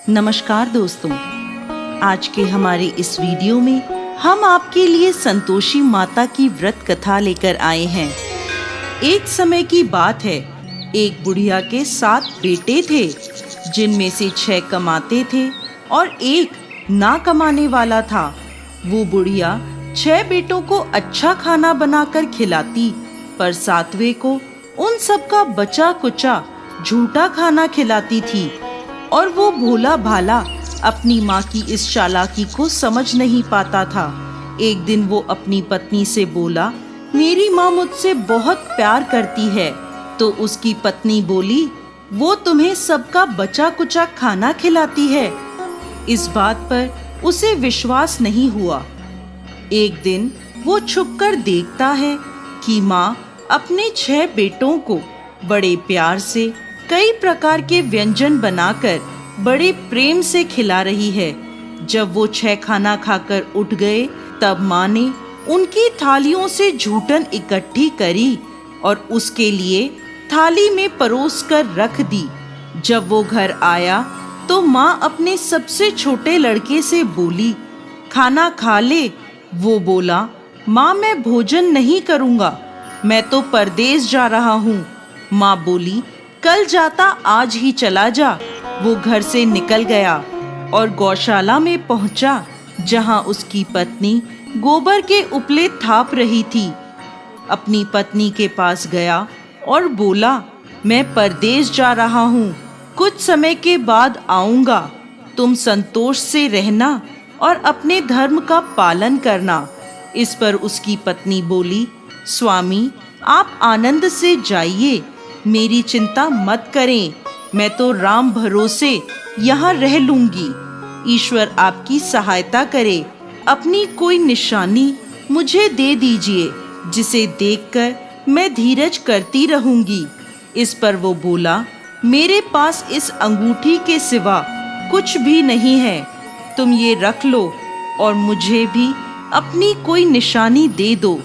नमस्कार दोस्तों, आज के हमारे इस वीडियो में हम आपके लिए संतोषी माता की व्रत कथा लेकर आए हैं। एक समय की बात है, एक बुढ़िया के 7 बेटे थे, जिनमें से 6 कमाते थे और एक ना कमाने वाला था। वो बुढ़िया 6 बेटों को अच्छा खाना बनाकर खिलाती, पर 7वें को उन सब का बचा कुचा झूठा खाना खिलाती थी। और वो भोला भाला अपनी माँ की इस चालाकी को समझ नहीं पाता था। एक दिन वो अपनी पत्नी से बोला, मेरी माँ मुझसे बहुत प्यार करती है। तो उसकी पत्नी बोली, वो तुम्हें सबका बचा कुचा खाना खिलाती है। इस बात पर उसे विश्वास नहीं हुआ। एक दिन वो छुपकर देखता है कि माँ अपने 6 बेटों को बड़े प्यार से कई प्रकार के व्यंजन बनाकर बड़े प्रेम से खिला रही है। जब वो 6 खाना खाकर उठ गए, तब माँ ने उनकी थालियों से झूठन इकट्ठी करी और उसके लिए थाली में परोस कर रख दी। जब वो घर आया तो माँ अपने सबसे छोटे लड़के से बोली, खाना खा ले। वो बोला, माँ मैं भोजन नहीं करूँगा, मैं तो परदेश जा रहा हूँ। माँ बोली, कल जाता आज ही चला जा। वो घर से निकल गया और गौशाला में पहुंचा, जहां उसकी पत्नी गोबर के उपले थाप रही थी। अपनी पत्नी के पास गया और बोला, मैं परदेश जा रहा हूँ, कुछ समय के बाद आऊंगा। तुम संतोष से रहना और अपने धर्म का पालन करना। इस पर उसकी पत्नी बोली, स्वामी आप आनंद से जाइए, मेरी चिंता मत करें, मैं तो राम भरोसे यहाँ रह लूंगी। ईश्वर आपकी सहायता करे। अपनी कोई निशानी मुझे दे दीजिए, जिसे देखकर मैं धीरज करती रहूंगी। इस पर वो बोला, मेरे पास इस अंगूठी के सिवा कुछ भी नहीं है, तुम ये रख लो और मुझे भी अपनी कोई निशानी दे दो।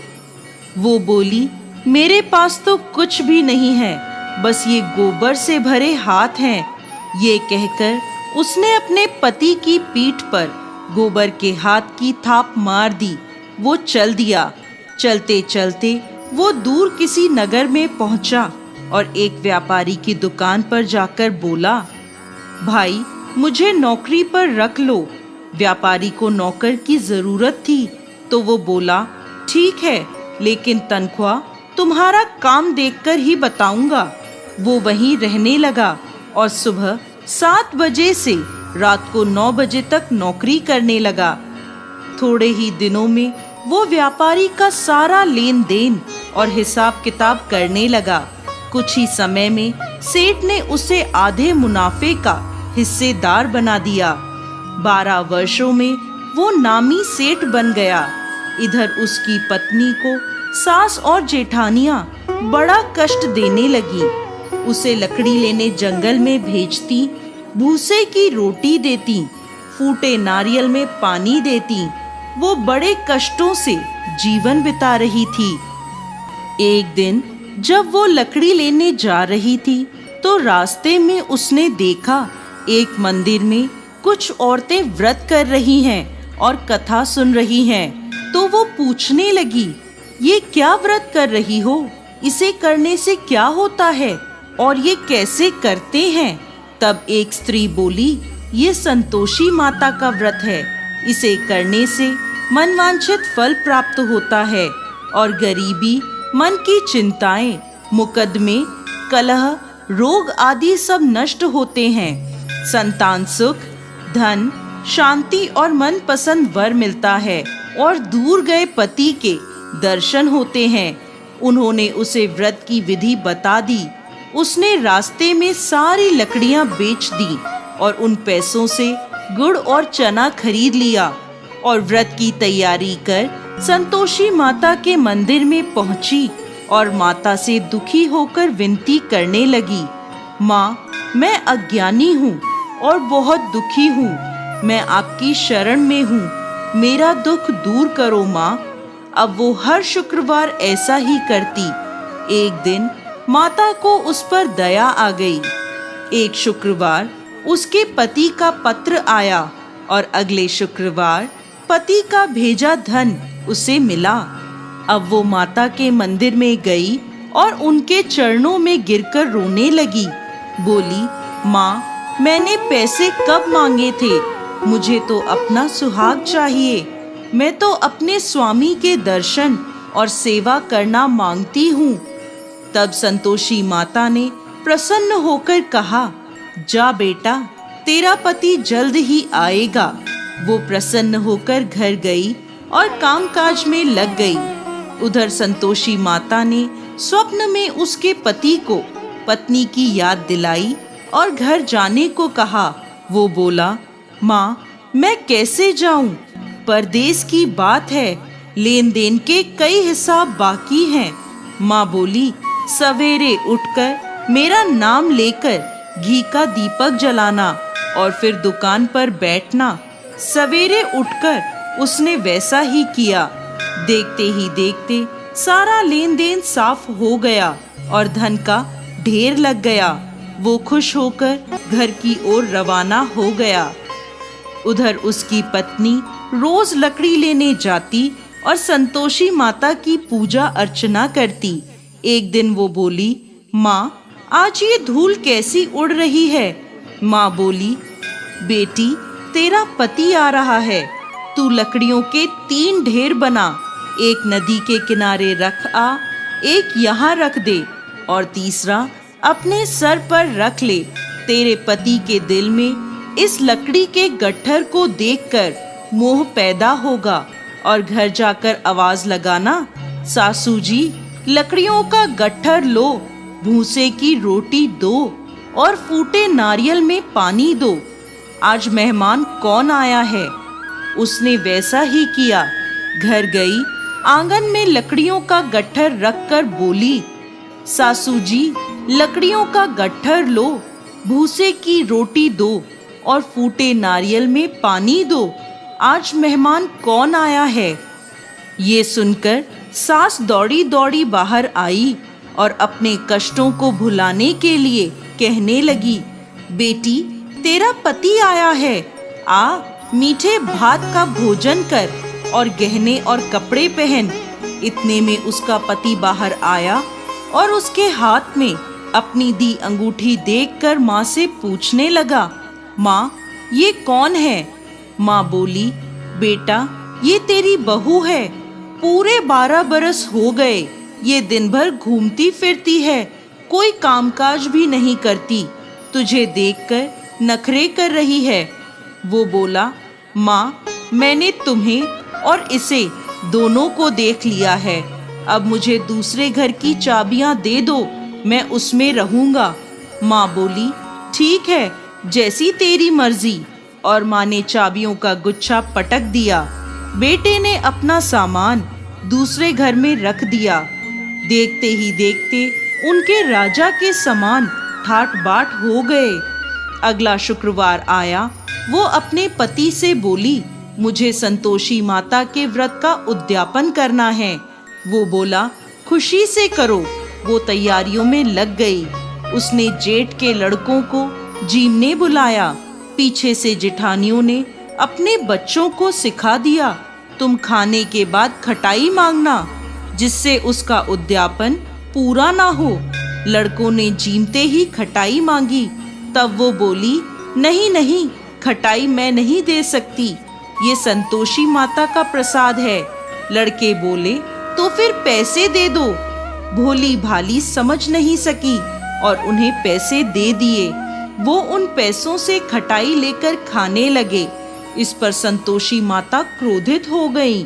वो बोली, मेरे पास तो कुछ भी नहीं है, बस ये गोबर से भरे हाथ हैं। ये कहकर उसने अपने पति की पीठ पर गोबर के हाथ की थाप मार दी। वो चल दिया। चलते चलते वो दूर किसी नगर में पहुंचा और एक व्यापारी की दुकान पर जाकर बोला, भाई मुझे नौकरी पर रख लो। व्यापारी को नौकर की जरूरत थी, तो वो बोला, ठीक है, लेकिन तनख्वाह तुम्हारा काम देखकर ही बताऊंगा। वो वहीं रहने लगा और सुबह 7 बजे से रात को 9 बजे तक नौकरी करने लगा। थोड़े ही दिनों में वो व्यापारी का सारा लेन देन और हिसाब किताब करने लगा। कुछ ही समय में सेठ ने उसे आधे मुनाफे का हिस्सेदार बना दिया। 12 वर्षों में वो नामी सेठ बन गया। इधर उसकी पत्नी को सास और जेठानियां बड़ा कष्ट देने लगी। उसे लकड़ी लेने जंगल में भेजती, भूसे की रोटी देती, फूटे नारियल में पानी देती। वो बड़े कष्टों से जीवन बिता रही थी। एक दिन जब वो लकड़ी लेने जा रही थी, तो रास्ते में उसने देखा एक मंदिर में कुछ औरतें व्रत कर रही हैं और कथा सुन रही हैं। तो वो पूछने लगी, ये क्या व्रत कर रही हो? इसे करने से क्या होता है और ये कैसे करते हैं? तब एक स्त्री बोली, ये संतोषी माता का व्रत है। इसे करने से मनवांछित फल प्राप्त होता है और गरीबी, मन की चिंताएं, मुकदमे, कलह, रोग आदि सब नष्ट होते हैं। संतान सुख, धन, शांति और मनपसंद वर मिलता है और दूर गए पति के दर्शन होते हैं। उन्होंने उसे व्रत की विधि बता दी। उसने रास्ते में सारी लकड़ियां बेच दी और उन पैसों से गुड़ और चना खरीद लिया और व्रत की तैयारी कर संतोषी माता के मंदिर में पहुंची और माता से दुखी होकर विनती करने लगी, माँ मैं अज्ञानी हूँ और बहुत दुखी हूँ, मैं आपकी शरण में हूँ, मेरा दुख दूर करो माँ। अब वो हर शुक्रवार ऐसा ही करती। एक दिन माता को उस पर दया आ गई। एक शुक्रवार उसके पति का पत्र आया और अगले शुक्रवार पति का भेजा धन उसे मिला। अब वो माता के मंदिर में गई और उनके चरणों में गिरकर रोने लगी। बोली, माँ, मैंने पैसे कब मांगे थे? मुझे तो अपना सुहाग चाहिए। मैं तो अपने स्वामी के दर्शन और सेवा करना मांगती हूँ। तब संतोषी माता ने प्रसन्न होकर कहा, जा बेटा, तेरा पति जल्द ही आएगा। वो प्रसन्न होकर घर गई और कामकाज में लग गई। उधर संतोषी माता ने स्वप्न में उसके पति को पत्नी की याद दिलाई और घर जाने को कहा। वो बोला, माँ, मैं कैसे जाऊं? परदेश की बात है, लेन देन के कई हिसाब बाकी हैं। माँ बोली, सवेरे उठकर मेरा नाम लेकर घी का दीपक जलाना और फिर दुकान पर बैठना। सवेरे उठकर उसने वैसा ही किया। देखते ही देखते सारा लेन देन साफ हो गया और धन का ढेर लग गया। वो खुश होकर घर की ओर रवाना हो गया। उधर उसकी पत्नी रोज लकड़ी लेने जाती और संतोषी माता की पूजा अर्चना करती। एक दिन वो बोली, माँ, आज ये धूल कैसी उड़ रही है? माँ बोली, बेटी, तेरा पति आ रहा है। तू लकड़ियों के 3 ढेर बना, एक नदी के किनारे रख आ, एक यहाँ रख दे और तीसरा अपने सर पर रख ले। तेरे पति के दिल में इस लकड़ी के गट्ठर को देखकर मोह पैदा होगा और घर जाकर आवाज लगाना, सासू जी, लकड़ियों का गट्ठर लो, भूसे की रोटी दो और फूटे नारियल में पानी दो। आज मेहमान कौन आया है? उसने वैसा ही किया। घर गई, आंगन में लकड़ियों का गट्ठर रखकर बोली, सासू जी, लकड़ियों का गट्ठर लो, भूसे की रोटी दो और फूटे नारियल में पानी दो। आज मेहमान कौन आया है? ये सुनकर सास दौड़ी दौड़ी बाहर आई और अपने कष्टों को भुलाने के लिए कहने लगी, बेटी, तेरा पति आया है। आ, मीठे भात का भोजन कर और गहने और कपड़े पहन। इतने में उसका पति बाहर आया और उसके हाथ में अपनी दी अंगूठी देखकर माँ से पूछने लगा, माँ, ये कौन है? माँ बोली, बेटा, ये तेरी बहू है। पूरे 12 बरस हो गए ये दिन भर घूमती फिरती है, कोई कामकाज भी नहीं करती। तुझे देखकर नखरे कर रही है। वो बोला, माँ, मैंने तुम्हें और इसे दोनों को देख लिया है। अब मुझे दूसरे घर की चाबियां दे दो, मैं उसमें रहूंगा। माँ बोली, ठीक है, जैसी तेरी मर्जी। और माँ ने चाबियों का गुच्छा पटक दिया। बेटे ने अपना सामान दूसरे घर में रख दिया। देखते ही देखते उनके राजा के समान ठाट बाट हो गए। अगला शुक्रवार आया। वो अपने पति से बोली, मुझे संतोषी माता के व्रत का उद्यापन करना है। वो बोला, खुशी से करो। वो तैयारियों में लग गई। उसने जेठ के लड़कों को जीमने बुलाया। पीछे से जेठानियों ने अपने बच्चों को सिखा दिया, तुम खाने के बाद खटाई मांगना, जिससे उसका उद्यापन पूरा ना हो। लड़कों ने जीमते ही खटाई मांगी। तब वो बोली, नहीं नहीं, खटाई मैं नहीं दे सकती, ये संतोषी माता का प्रसाद है। लड़के बोले, तो फिर पैसे दे दो। भोली भाली समझ नहीं सकी और उन्हें पैसे दे दिए। वो उन पैसों से खटाई लेकर खाने लगे। इस पर संतोषी माता क्रोधित हो गई।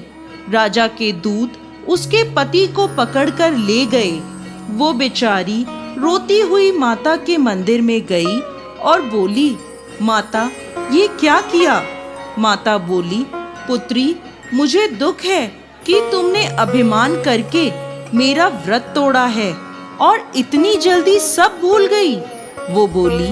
राजा के दूत उसके पति को पकड़कर ले गए। वो बेचारी रोती हुई माता के मंदिर में गई और बोली, माता, ये क्या किया? माता बोली, पुत्री, मुझे दुख है कि तुमने अभिमान करके मेरा व्रत तोड़ा है और इतनी जल्दी सब भूल गई। वो बोली,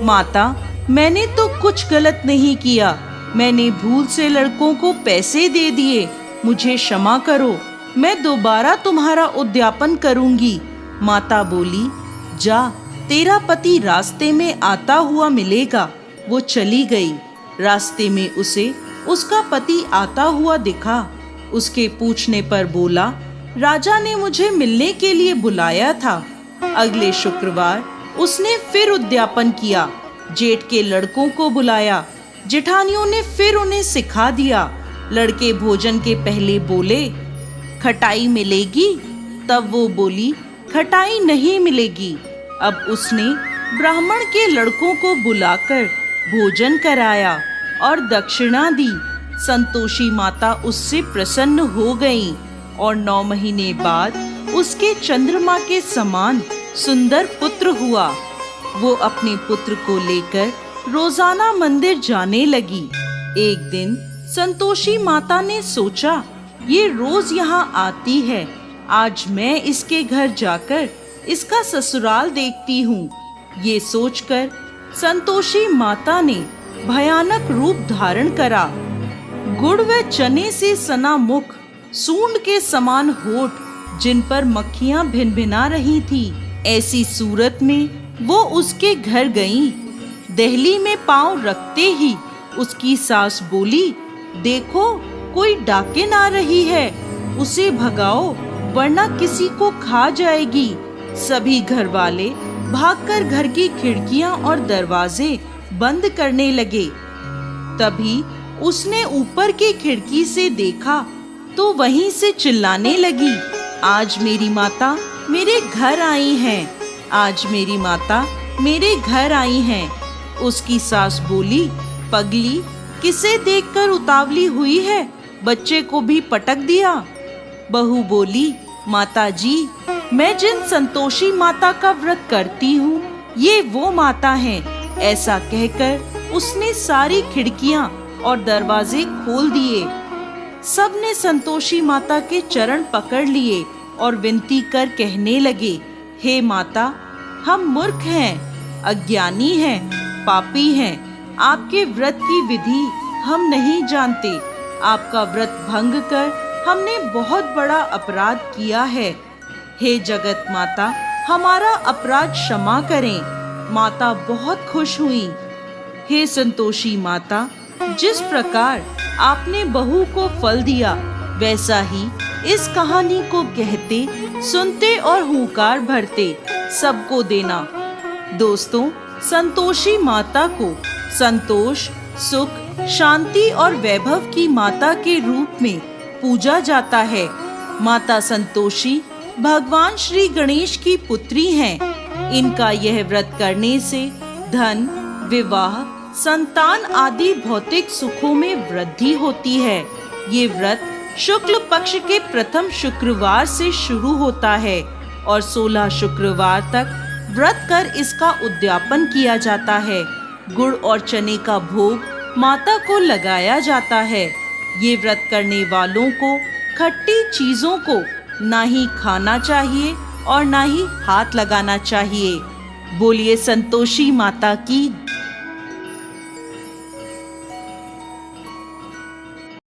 माता, मैंने तो कुछ गलत नहीं किया। मैंने भूल से लड़कों को पैसे दे दिए। मुझे क्षमा करो, मैं दोबारा तुम्हारा उद्यापन करूंगी। माता बोली, जा, तेरा पति रास्ते में आता हुआ मिलेगा। वो चली गई। रास्ते में उसे उसका पति आता हुआ दिखा। उसके पूछने पर बोला, राजा ने मुझे मिलने के लिए बुलाया था। अगले शुक्रवार उसने फिर उद्यापन किया। जेठ के लड़कों को बुलाया। जेठानियों ने फिर उन्हें सिखा दिया। लड़के भोजन के पहले बोले, खटाई मिलेगी? तब वो बोली, खटाई नहीं मिलेगी। अब उसने ब्राह्मण के लड़कों को बुलाकर भोजन कराया और दक्षिणा दी। संतोषी माता उससे प्रसन्न हो गईं और 9 महीने बाद उसके चंद्रमा के समान सुंदर पुत्र हुआ। वो अपने पुत्र को लेकर रोजाना मंदिर जाने लगी। एक दिन संतोषी माता ने सोचा, ये रोज यहाँ आती है, आज मैं इसके घर जाकर इसका ससुराल देखती हूँ। ये सोचकर संतोषी माता ने भयानक रूप धारण करा। गुड़ व चने से सना मुख, सूंड के समान होठ, जिन पर मक्खियां भिनभिना रही थी, ऐसी सूरत में वो उसके घर गईं। दहली में पांव रखते ही उसकी सास बोली, देखो कोई डाकिन आ रही है, उसे भगाओ वरना किसी को खा जाएगी। सभी घर वाले भागकर घर की खिड़कियां और दरवाजे बंद करने लगे। तभी उसने ऊपर की खिड़की से देखा तो वहीं से चिल्लाने लगी, आज मेरी माता मेरे घर आई हैं, आज मेरी माता मेरे घर आई हैं। उसकी सास बोली, पगली, किसे देखकर उतावली हुई है, बच्चे को भी पटक दिया। बहू बोली, माता जी, मैं जिन संतोषी माता का व्रत करती हूँ, ये वो माता हैं। ऐसा कहकर उसने सारी खिड़कियां और दरवाजे खोल दिए। सबने संतोषी माता के चरण पकड़ लिए और विनती कर कहने लगे, हे माता, हम मूर्ख हैं, अज्ञानी हैं, पापी हैं। आपके व्रत की विधि हम नहीं जानते। आपका व्रत भंग कर हमने बहुत बड़ा अपराध किया है। हे जगत माता, हमारा अपराध क्षमा करें। माता बहुत खुश हुई। हे संतोषी माता, जिस प्रकार आपने बहू को फल दिया, वैसा ही इस कहानी को कहते, सुनते और हुंकार भरते सबको देना। दोस्तों, संतोषी माता को संतोष, सुख, शांति और वैभव की माता के रूप में पूजा जाता है। माता संतोषी भगवान श्री गणेश की पुत्री हैं। इनका यह व्रत करने से धन, विवाह, संतान आदि भौतिक सुखों में वृद्धि होती है। ये व्रत शुक्ल पक्ष के प्रथम शुक्रवार से शुरू होता है और 16 शुक्रवार तक व्रत कर इसका उद्यापन किया जाता है। गुड़ और चने का भोग माता को लगाया जाता है। ये व्रत करने वालों को खट्टी चीजों को ना ही खाना चाहिए और ना ही हाथ लगाना चाहिए। बोलिए संतोषी माता की